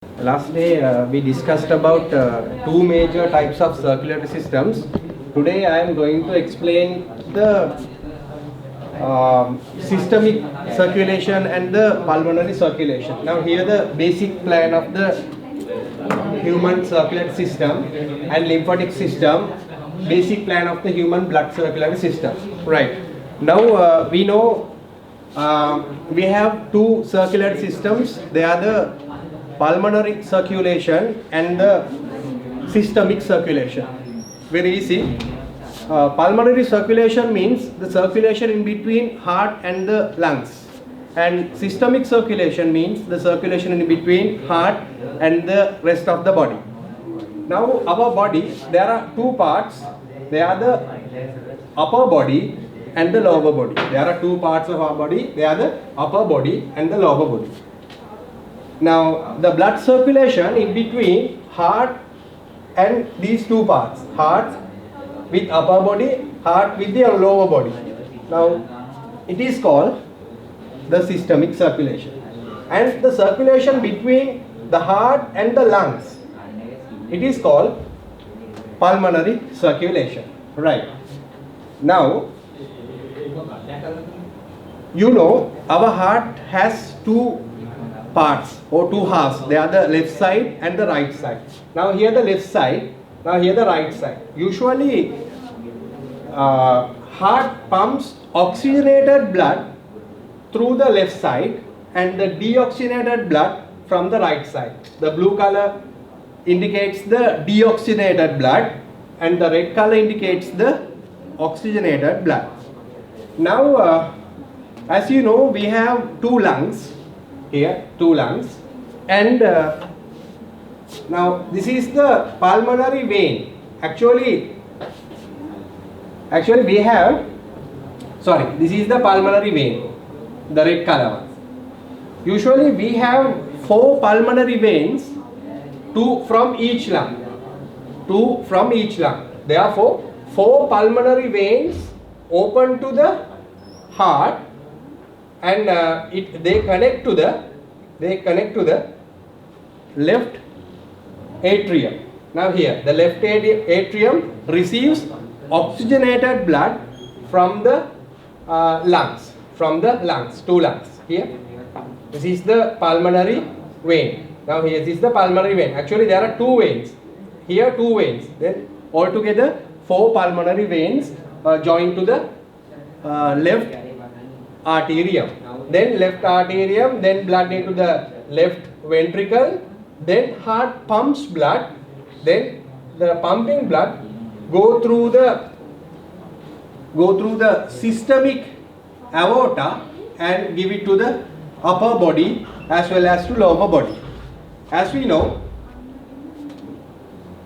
Last day we discussed about two major types of circulatory systems. Today I am going to explain the systemic circulation and the pulmonary circulation. Now here the basic plan of the human circulatory system and lymphatic system, basic plan of the human blood circulatory system. Right. Now we know we have two circulatory systems. They are the pulmonary circulation and the systemic circulation. Very easy. Pulmonary circulation means the circulation in between heart and the lungs, and systemic circulation means the circulation in between heart and the rest of the body. Now our body, there are two parts. They are the upper body and the lower body. There are two parts of our body. They are the upper body and the lower body. Now the blood circulation in between heart and these two parts, heart with upper body, heart with the lower body. Now it is called the systemic circulation, and the circulation between the heart and the lungs, it is called pulmonary circulation. Right. Now you know our heart has two parts or two halves. They are the left side and the right side. Now here the left side, now here the right side. Usually heart pumps oxygenated blood through the left side and the deoxygenated blood from the right side. The blue color indicates the deoxygenated blood and the red color indicates the oxygenated blood. Now as you know, we have two lungs here, two lungs, and now this is the pulmonary vein. Actually we have, sorry, this is the pulmonary vein, the red color one. Usually we have four pulmonary veins, two from each lung, two from each lung. Therefore four pulmonary veins open to the heart, and they connect to the left atrium. Now here the left atrium receives oxygenated blood from the lungs, two lungs. Here this is the pulmonary vein. Now here this is the pulmonary vein. Actually there are two veins. Here two veins. Then altogether four pulmonary veins join to the left arterium. Then left arterium, then blood into the left ventricle, then heart pumps blood, then the pumping blood go through the systemic aorta and give it to the upper body as well as to lower body. As we know,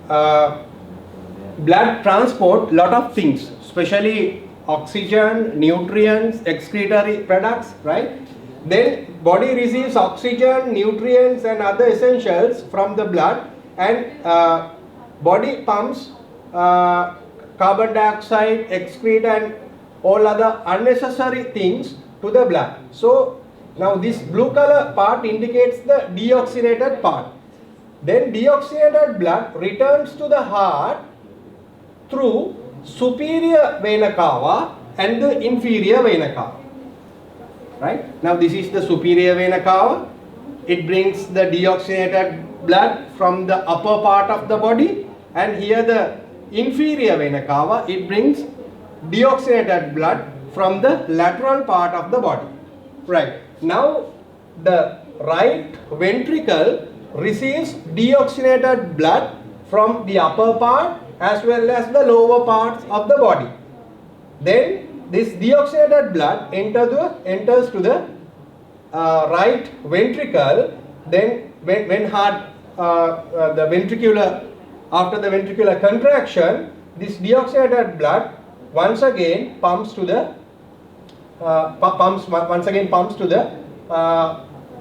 blood transport lot of things, especially oxygen, nutrients, excretory products, right? Then body receives oxygen, nutrients and other essentials from the blood, and body pumps carbon dioxide, excrete and all other unnecessary things to the blood. So now this blue color part indicates the deoxygenated part. Then deoxygenated blood returns to the heart through superior vena cava and the inferior vena cava. Right? Now this is the superior vena cava. It brings the deoxygenated blood from the upper part of the body, and here the inferior vena cava, it brings deoxygenated blood from the lateral part of the body. Right. Now the right ventricle receives deoxygenated blood from the upper part as well as the lower parts of the body. Then this deoxygenated blood enters to the right ventricle. Then when heart the ventricular, after the ventricular contraction, this deoxygenated blood once again pumps to the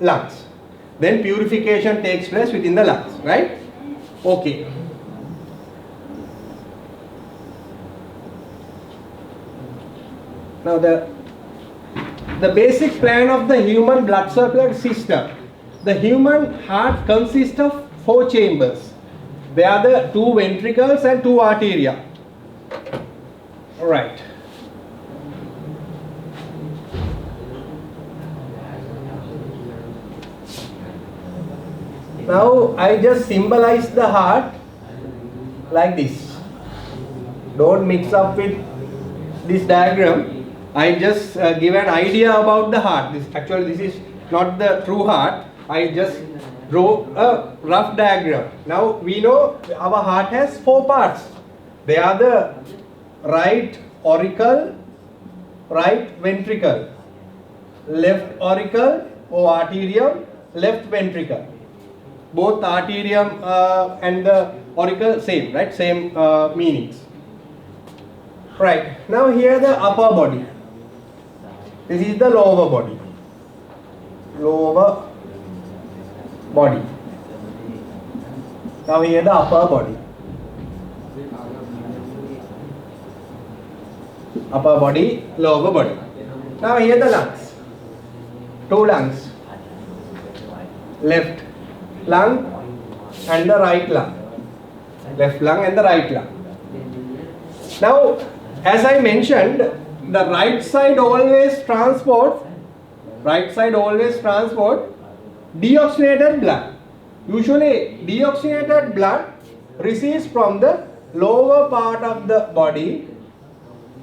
lungs. Then purification takes place within the lungs, right? Okay. Now the basic plan of the human blood circulatory system. The human heart consists of 4 chambers. They are the 2 ventricles and 2 arteria. Right. Now I just symbolize the heart like this. Don't mix up with this diagram. I just give an idea about the heart. This is not the true heart. I just draw a rough diagram. Now we know our heart has 4 parts. They are the right auricle, right ventricle, left auricle or arterium, left ventricle. Both arterium and the auricle same, right? Same meanings. Right. Now here the upper body. This is the lower body. Lower body. Now here the upper body. Upper body, lower body. Now here the lungs. 2 lungs. Left lung and the right lung. Left lung and the right lung. Now, as I mentioned, the right side always transport deoxygenated blood. Usually, deoxygenated blood receives from the lower part of the body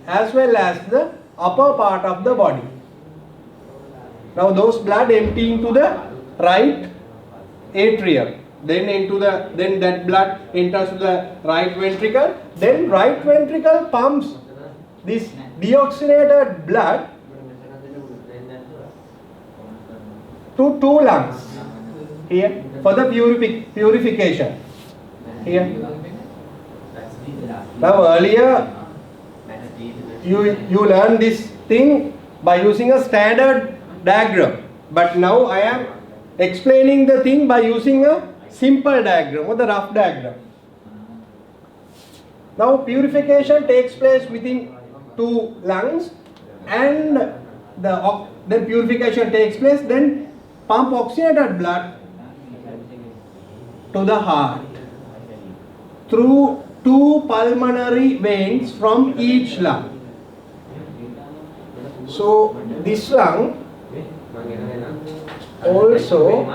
as well as the upper part of the body. Now, those blood empty into the right atrium, then that blood enters to the right ventricle, then right ventricle pumps this deoxygenated blood to 2 lungs here for the purification here. Now earlier you learn this thing by using a standard diagram, but now I am explaining the thing by using a simple diagram or the rough diagram. Now purification takes place within 2 lungs, and then purification takes place, then pump oxygenated blood to the heart through 2 pulmonary veins from each lung. So this lung also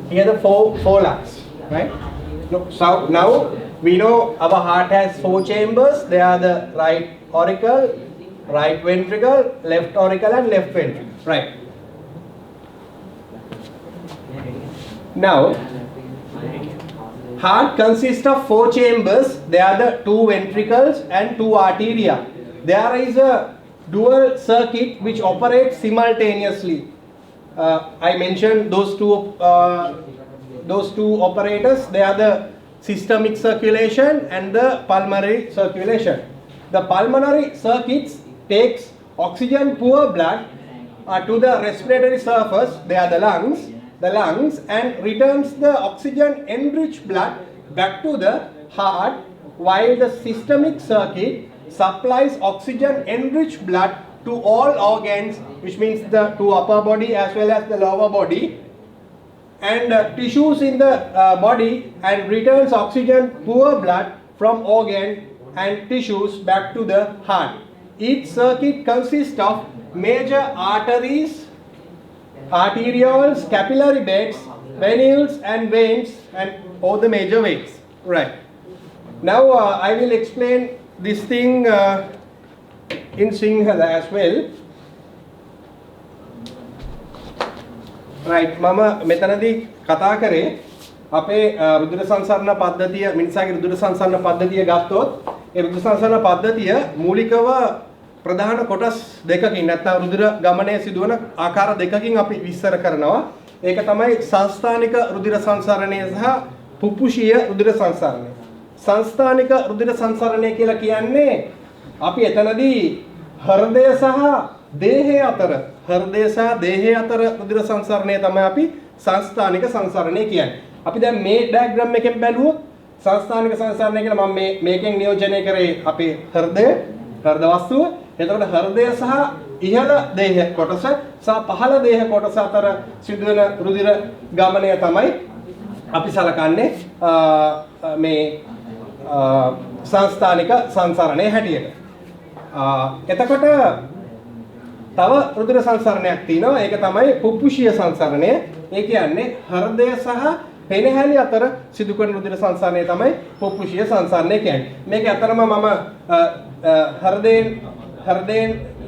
here the four lungs, right? So now we know our heart has 4 chambers. They are the right auricle, right ventricle, left auricle and left ventricle, right? Now heart consists of 4 chambers. They are the 2 ventricles and 2 arteria. There is a dual circuit which operates simultaneously. I mentioned those two operators. They are the systemic circulation and the pulmonary circulation. The pulmonary circuits takes oxygen poor blood to the respiratory surface. They are the lungs, and returns the oxygen enriched blood back to the heart, while the systemic circuit supplies oxygen enriched blood to all organs, which means the 2 upper body as well as the lower body, and tissues in the body, and returns oxygen poor blood from organ and tissues back to the heart. Each circuit consists of major arteries, arterioles, capillary beds, venules and veins, and all the major veins. Right. Now I will explain this thing in Sinhala as well. Right. මම මෙතනදී කතා කරේ අපේ රුධිර සංසරණ පද්ධතිය, මිනිසාගේ රුධිර සංසරණ පද්ධතිය ගත්තොත් ඒ රුධිර සංසරණ පද්ධතිය මූලිකව ප්‍රධාන කොටස් දෙකකින් නැත්නම් රුධිර ගමනය සිදුවන ආකාර දෙකකින් අපි විස්තර කරනවා. ඒක තමයි සංස්ථානික රුධිර සංසරණය සහ පුපුෂීය රුධිර සංසරණය. සංස්ථානික රුධිර සංසරණය කියලා කියන්නේ අපි එතනදී හෘදය සහ දේහය අතර රුධිර සංසරණය තමයි අපි සංස්ථානික සංසරණය කියන්නේ. අපි දැන් මේ ඩයග්‍රෑම් එකෙන් බැලුවොත් සංස්ථානික සංසරණය කියලා මම මේකෙන් නියෝජනය කරේ අපේ හෘදය වස්තුව. එතකොට හෘදය සහ ඉහළ දේහ කොටස සහ පහළ දේහ කොටස අතර සිදුවෙන රුධිර ගමනය තමයි අපි සලකන්නේ මේ සංස්ථානික සංසරණයේ හැටියට. එතකොට තව රුධිර සංසරණයක් තියෙනවා. ඒක තමයි පුප්පුෂීය සංසරණය. ඒ කියන්නේ හෘදය සහ පෙනහැලි අතර සිදු කරන රුධිර සංසරණය තමයි පුප්පුෂීය සංසරණය කියන්නේ. මේක අතරම මම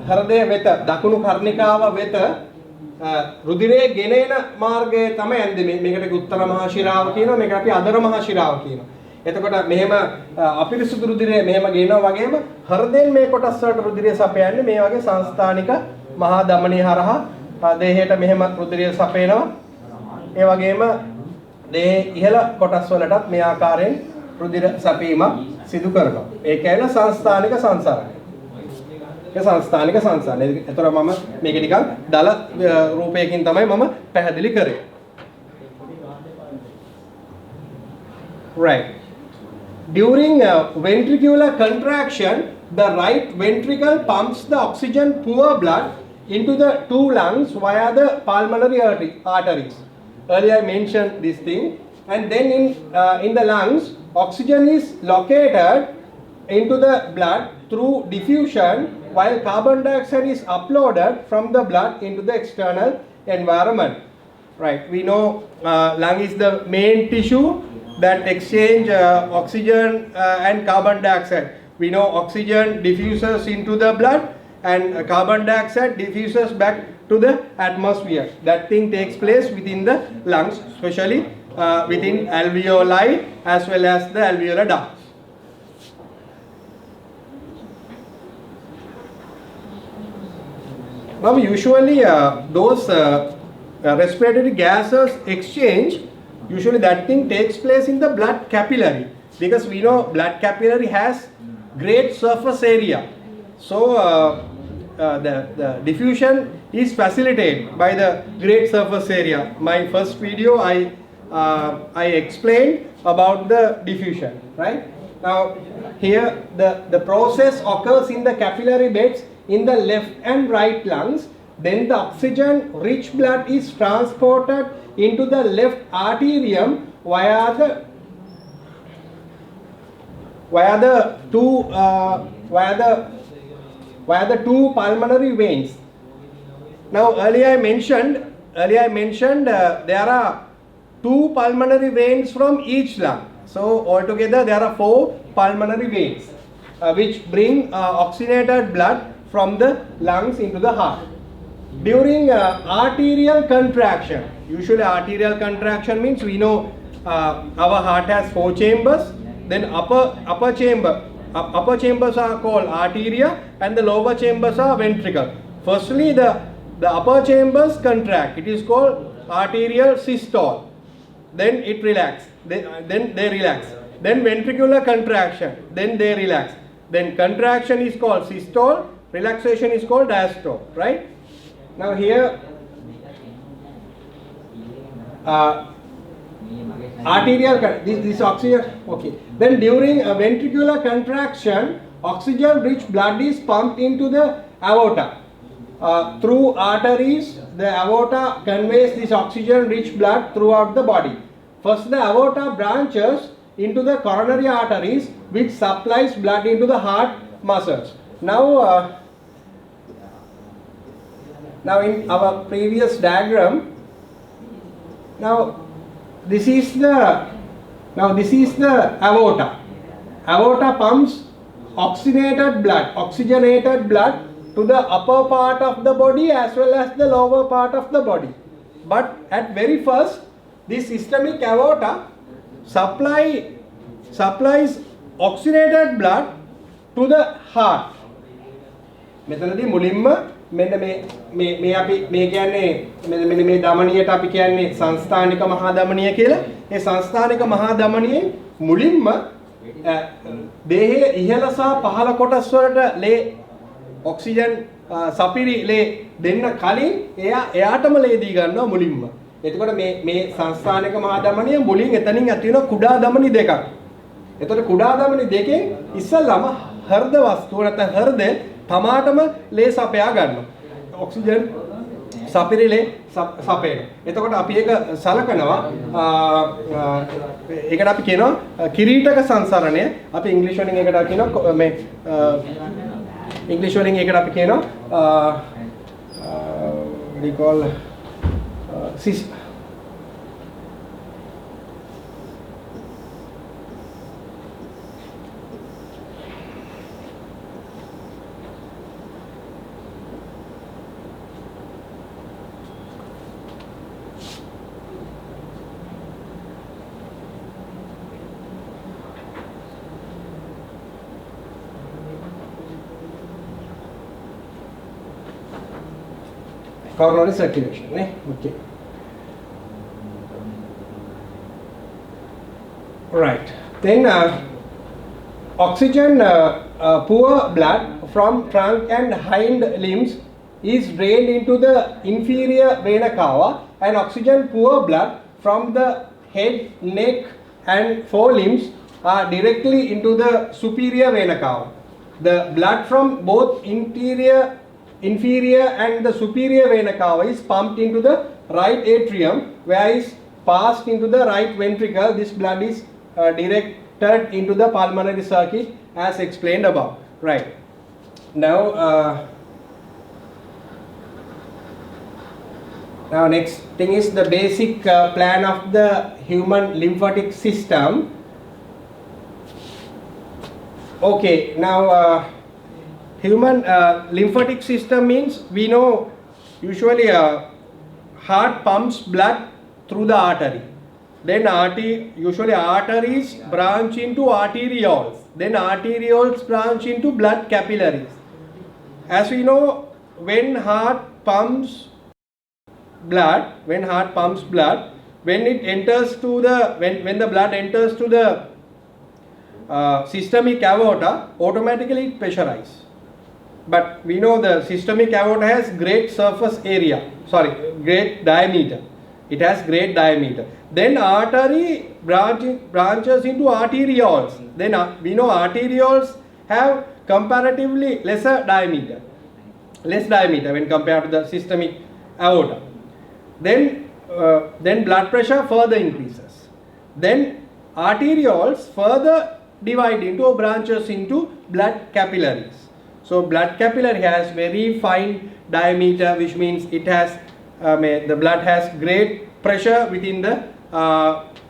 හෘදය වෙත දකුණු කර්ණිකාව වෙත රුධිරයේ ගෙන එන මාර්ගය තමයි ඇන්දේ. මේකට උත්තර මහා ශිරාව කියනවා. මේකට අපි අදර මහා ශිරාව කියනවා. එතකොට මෙහෙම අපිරිසුදු රුධිරය මෙහෙම ගේනවා වගේම හෘදයෙන් මේ කොටස් වලට රුධිරය සපයන්නේ මේ වගේ සංස්ථානික මහා ධමනී හරහා දේහයට මෙහෙම රුධිරය සපයනවා. ඒ වගේම දේහයේ ඉහළ කොටස් වලටත් මේ ආකාරයෙන් රුධිර සැපීමක් සිදු කරනවා. ඒ කියන්නේ සංස්ථානික සංසරණය. ඒ සංස්ථානික සංසරණය. ඒතර මම මේක නිකන් දල රූපයකින් තමයි මම පැහැදිලි කරේ. Right. During ventricular contraction, the right ventricle pumps the oxygen poor blood into the two lungs via the pulmonary arteries. Earlier I mentioned this thing, and then in the lungs, oxygen is located into the blood through diffusion, while carbon dioxide is uploaded from the blood into the external environment. Right. We know lung is the main tissue that exchange oxygen and carbon dioxide. We know oxygen diffuses into the blood and carbon dioxide diffuses back to the atmosphere. That thing takes place within the lungs, especially within alveoli as well as the alveolar ducts. Now usually those respiratory gases exchange, usually that thing takes place in the blood capillary, because we know blood capillary has great surface area. So the diffusion is facilitated by the great surface area. My first video I explained about the diffusion, right? Now here the process occurs in the capillary beds in the left and right lungs. Then the oxygen rich blood is transported into the left arterium via the two pulmonary veins. Now earlier I mentioned there are two pulmonary veins from each lung. So altogether there are 4 pulmonary veins which bring oxygenated blood from the lungs into the heart. During arterial contraction, usually arterial contraction means we know our heart has 4 chambers. Then upper chambers are called arteria and the lower chambers are ventricle. Firstly, the upper chambers contract. It is called arterial systole. Then it relax. Then they relax. Then ventricular contraction. Then they relax. Then contraction is called systole. Relaxation is called diastole. Right? Now here arterial, this oxygen, okay. Then during a ventricular contraction, oxygen rich blood is pumped into the aorta. Through arteries, the aorta conveys this oxygen rich blood throughout the body. First the aorta branches into the coronary arteries, which supplies blood into the heart muscles. Now in our previous diagram, now this is the aorta. Aorta pumps oxygenated blood to the upper part of the body as well as the lower part of the body. But at very first, this systemic aorta supplies oxygenated blood to the heart. මෙතනදී මුලින්ම මෙන්න මේ අපි මේ කියන්නේ මෙන්න මේ ධමනියට අපි කියන්නේ සංස්ථානික මහා ධමනිය කියලා. ඒ සංස්ථානික මහා ධමනියේ මුලින්ම දේහයේ ඉහළ සහ පහළ කොටස් වලට ලේ ඔක්සිජන් සපිරි ලේ දෙන්න කලින් එයාටම ලේ දී ගන්නවා මුලින්ම. එතකොට මේ සංස්ථානික මහා ධමනිය මුලින් එතනින් ඇති වෙන කුඩා ධමනි දෙකක්. එතකොට කුඩා ධමනි දෙකෙන් ඉස්සල්ලාම හෘද වස්තුව නැත්නම් හෘදය තමාටම ලේ සපයා ගන්නවා. ඔක්සිජන් සපිරිලේ සපේන. එතකොට අපි ඒක සලකනවා ඒකට අපි කියනවා කිරීටක සංසරණය. අපි ඉංග්‍රීසි වලින් ඒකට කියනවා මේ ඉංග්‍රීසි වලින් ඒකට අපි කියනවා what do you call coronary circulation. Okay. Right. Then oxygen poor blood from trunk and hind limbs is drained into the inferior vena cava, and oxygen poor blood from the head, neck and forelimbs are directly into the superior vena cava. The blood from both inferior and the superior vena cava is pumped into the right atrium, where is passed into the right ventricle. This blood is directed into the pulmonary circuit as explained above. Right. Now next thing is the basic plan of the human lymphatic system. Okay, now human lymphatic system means we know usually heart pumps blood through the artery. Then usually arteries branch into arterioles. Then arterioles branch into blood capillaries. As we know, when heart pumps blood, when it enters to the when the blood enters to the systemic aorta, automatically it pressurizes. But we know the systemic aorta has great diameter. It has great diameter. Then artery branches into arterioles. Then we know arterioles have comparatively less diameter when compared to the systemic aorta. Then blood pressure further increases. Then arterioles further divide into or branches into blood capillaries. So blood capillary has very fine diameter, which means it has the blood has great pressure within the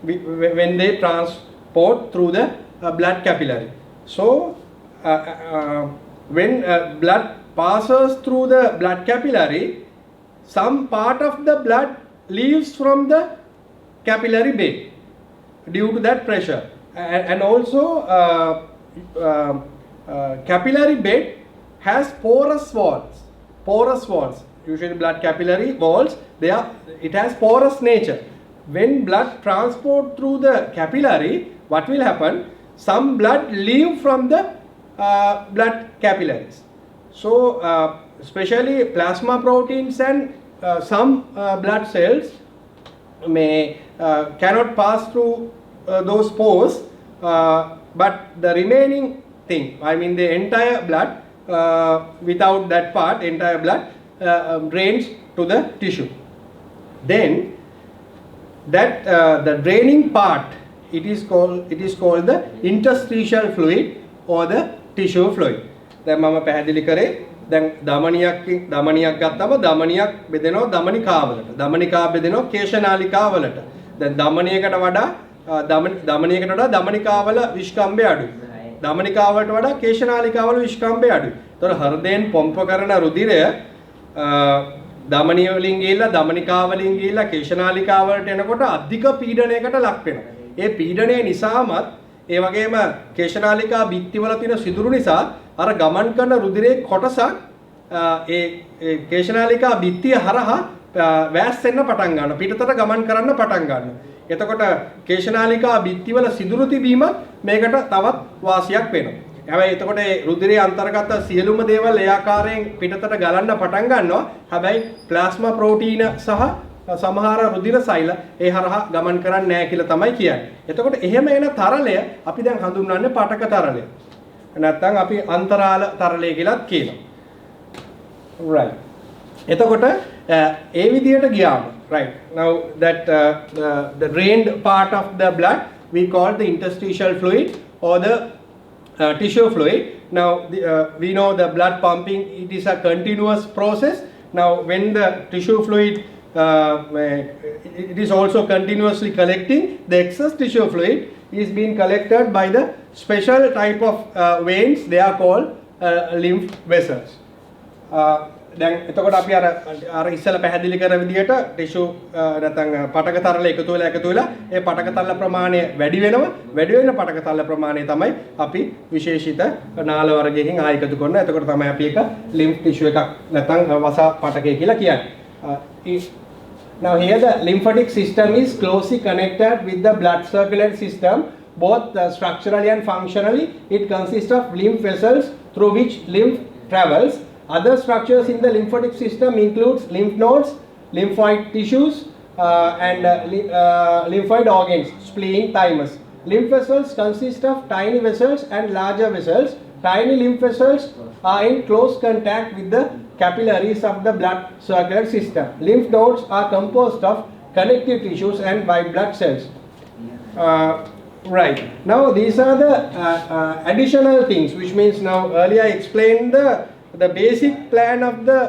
when they transport through the blood capillary. So when blood passes through the blood capillary, some part of the blood leaves from the capillary bed due to that pressure, and also capillary bed has porous walls. Usually blood capillary walls, it has porous nature. When blood transport through the capillary, what will happen? Some blood leave from the blood capillaries. So especially plasma proteins and some blood cells cannot pass through those pores, but the remaining thing, I mean the entire blood, without that part, entire blood drains to the tissue. Then that the draining part, it is called the interstitial fluid or the tissue fluid. දැන් මම පැහැදිලි කරේ දැන් දමනියක් ගත්තම දමනියක් බෙදෙනවා දමනිකාවලට. දමනිකා බෙදෙනවා කේශනාලිකාවලට. දැන් දමනියකට වඩා දමනිකාවල විෂ්කම්භය අඩුයි. දමනිකාවලට වඩා කේශනාලිකාවල විෂ්කම්භය අඩුයි. ඒතර හෘදයෙන් පොම්ප කරන රුධිරය දමනිය වලින් ගිහිල්ලා දමනිකා වලින් ගිහිල්ලා කේශනාලිකාවලට එනකොට අධික පීඩනයකට ලක් වෙනවා. ඒ පීඩනය නිසාමත් ඒ වගේම කේශනාලිකා බිත්තිවල තියෙන සිදුරු නිසා අර ගමන් කරන රුධිරයේ කොටසක් ඒ කේශනාලිකා බිත්තිය හරහා වැස්සෙන්න පටන් ගන්නවා. පිටතට ගමන් කරන්න පටන් ගන්නවා. එතකොට කේශනාලිකා බිත්තිවල සිදුරු තිබීමත් මේකට තවත් වාසියක් වෙනවා. හැබැයි එතකොට ඒ රුධිරයේ අන්තර්ගත සියලුම දේවල් ඒ ආකාරයෙන් පිටතට ගලන්න පටන් ගන්නවා. හැබැයි ප්ලාස්මා ප්‍රෝටීන සහ සමහර රුධිර සෛල ඒ හරහා ගමන් කරන්නේ නැහැ කියලා තමයි කියන්නේ. එතකොට එහෙම එන තරලය අපි දැන් හඳුන්වන්නේ පටක තරලය. නැත්නම් අපි අන්තරාල තරලය කියලාත් කියනවා. right. එතකොට ඒ විදියට ගියාම right. Now that the drained part of the blood we call the interstitial fluid or the tissue fluid. Now we know the blood pumping, it is a continuous process. Now when the tissue fluid it is also continuously collecting, the excess tissue fluid is being collected by the special type of veins, they are called lymph vessels. දැන් එතකොට අපි අර ඉස්සෙල්ලා පැහැදිලි කර විදිහට tissue නැත්නම් පටක තරල එකතු වෙලා ඒ පටක තරල ප්‍රමාණය වැඩි වෙනවා. වැඩි වෙන පටක තරල ප්‍රමාණය තමයි අපි විශේෂිත නාල වර්ගයකින් ආයෙ එකතු කරනවා. එතකොට තමයි අපි එක lymph tissue එකක් නැත්නම් වසා පටකය කියලා කියන්නේ. Now here the lymphatic system is closely connected with the blood circulatory system, both structurally and functionally. It consists of lymph vessels through which lymph travels. Other structures in the lymphatic system includes lymph nodes, lymphoid tissues, and lymphoid organs, spleen, thymus. Lymph vessels consist of tiny vessels and larger vessels. Tiny lymph vessels are in close contact with the capillaries of the blood circulatory system. Lymph nodes are composed of connective tissues and white blood cells. Right. Now these are the additional things, which means now earlier I explained the basic plan of the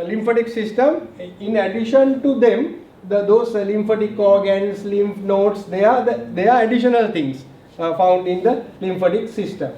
lymphatic system. In addition to them, those lymphatic organs, lymph nodes, they are additional things found in the lymphatic system.